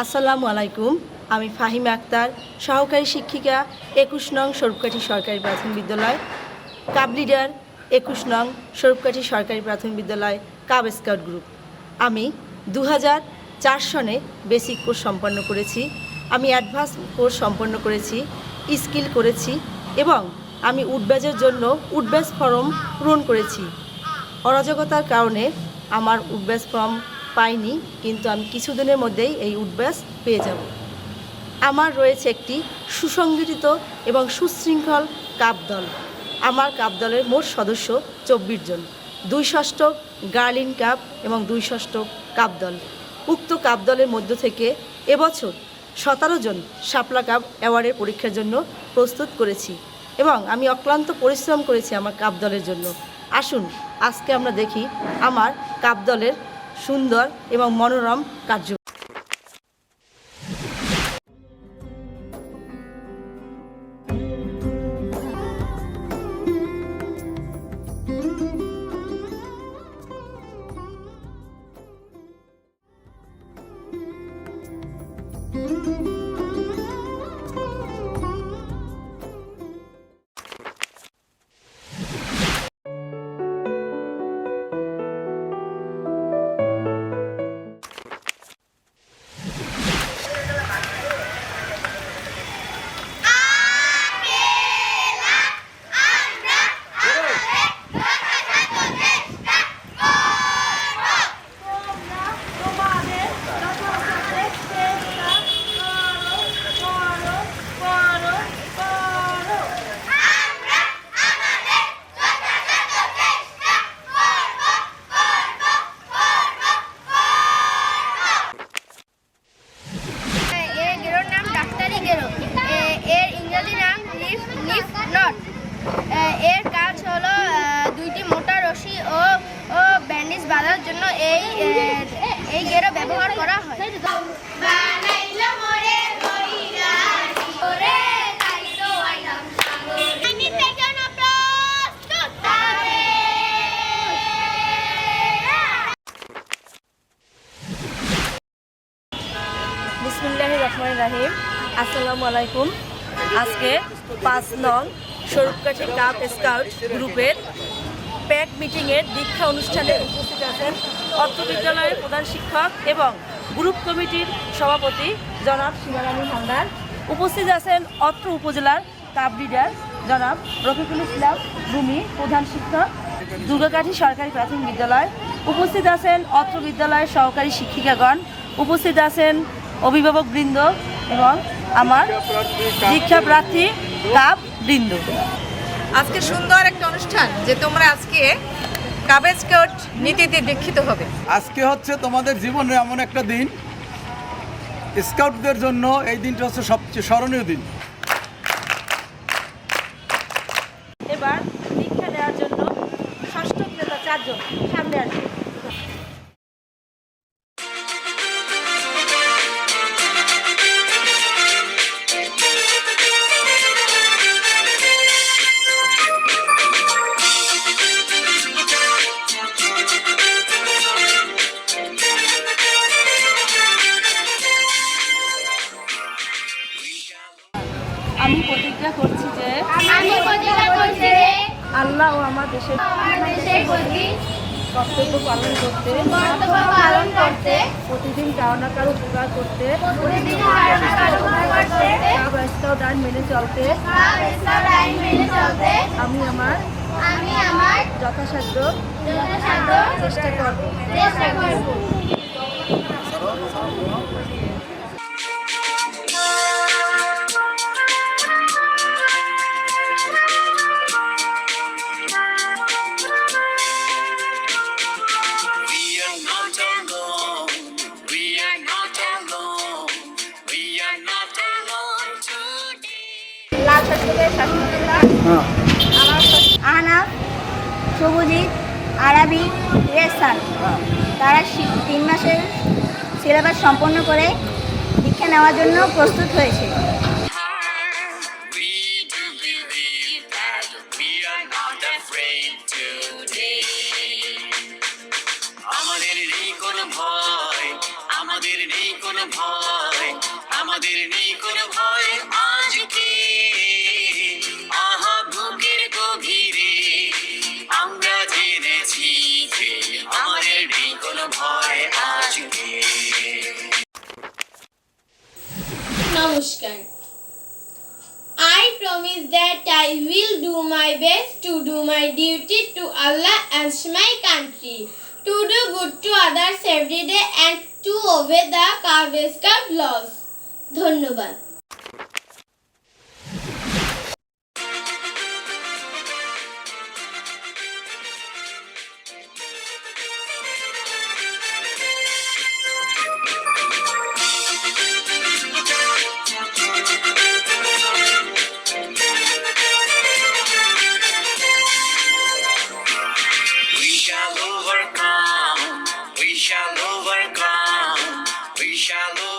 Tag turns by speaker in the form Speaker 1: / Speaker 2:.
Speaker 1: আসসালামু আলাইকুম। আমি ফাহিমা আক্তার, সহকারী শিক্ষিকা ২১ নং স্বরূপকাঠি সরকারি প্রাথমিক বিদ্যালয়, কাব লিডার ২১ নং স্বরূপকাঠি সরকারি প্রাথমিক বিদ্যালয়, কাব স্কাউট গ্রুপ। আমি ২০০৪ সনে বেসিক কোর্স সম্পন্ন করেছি। আমি অ্যাডভান্স কোর্স সম্পন্ন করেছি, স্কিল করেছি এবং আমি উডব্যাজের জন্য উডব্যাজ ফর্ম পূরণ করেছি। অরাজকতার কারণে আমার উডব্যাজ ফর্ম পাইনি, কিন্তু আমি কিছুদিনের মধ্যেই এই উডব্যাজ পেয়ে যাব। আমার রয়েছে একটি সুসংগঠিত এবং সুশৃঙ্খল কাব দল। আমার কাব দলের মোট সদস্য ২৪ জন, ২ ষষ্ঠক গার্লিন কাব এবং ২ ষষ্ঠক কাব দল। উক্ত কাব দলের মধ্য থেকে এবছর ১৭ জন শাপলা কাব অ্যাওয়ার্ডের পরীক্ষার জন্য প্রস্তুত করেছি এবং আমি অক্লান্ত পরিশ্রম করেছি আমার কাব দলের জন্য। আসুন আজকে আমরা দেখি আমার কাব দলের সুন্দর এবং মনোরম কার্য।
Speaker 2: এর কাজ হলো দুইটি মোটা রশি ও ব্যান্ডেজ বাঁধার জন্য এই গেরো ব্যবহার করা হয়।
Speaker 1: বিসমিল্লাহির রহমানির রহিম। আসসালামু আলাইকুম। আজকে ৫ নং স্বরূপকাঠি কাব স্কাউট গ্রুপের প্যাক মিটিংয়ের দীক্ষা অনুষ্ঠানে উপস্থিত আছেন অত্র বিদ্যালয়ের প্রধান শিক্ষক এবং গ্রুপ কমিটির সভাপতি জনাব সীমারানী হালদার। উপস্থিত আছেন অত্র উপজেলার কাব লিডার জনাব রফিকুল ইসলাম ভূমি, প্রধান শিক্ষক দুর্গাকাঠি সরকারি প্রাথমিক বিদ্যালয়। উপস্থিত আছেন অত্র বিদ্যালয়ের সহকারী শিক্ষিকাগণ। উপস্থিত আছেন অভিভাবকবৃন্দ এবং আমার দীক্ষা প্রার্থী কাব বৃন্দ।
Speaker 3: আজকে সুন্দর একটা অনুষ্ঠান যে তোমরা আজকে কাব স্কাউট নীতিতে দীক্ষিত হবে।
Speaker 4: আজকে হচ্ছে তোমাদের জীবনের এমন একটা দিন, স্কাউটদের জন্য এই দিনটা হচ্ছে সবচেয়ে স্মরণীয় দিন।
Speaker 1: এবার দীক্ষা নেওয়ার জন্য ষষ্ঠ নেতা ৪ জন সামনে আসবে। আমি প্রতিজ্ঞা করছি যে আল্লাহ ও আমার দেশের কর্তব্য পালন করতে প্রতিদিন কারো না কারো উপকার করতে কাব স্কাউট আইন মেনে চলতে আমি আমার যথাসাধ্য চেষ্টা করব।
Speaker 2: আহনাফ, শুভজিৎ, আরাবি, রেসান তারা ৩ মাসের সিলেবাস সম্পন্ন করে দীক্ষা নেওয়ার জন্য প্রস্তুত হয়েছে।
Speaker 5: আমাদের নেই কোনো ভয়, আমাদের নেই কোনো ভয়। আমাদের নেই কোনো ভয় আজকে, আহা বুকের গভীরে আমরা জেনেছি যে আমাদের নেই কোনো ভয় আজকে।
Speaker 6: নমস্কার। I promise that I will do my best to do my duty to Allah and my country, to do good to others every day and to obey the Cub Scout laws. ধন্যবাদ।
Speaker 5: We shall overcome, we shall overcome, we shall overcome.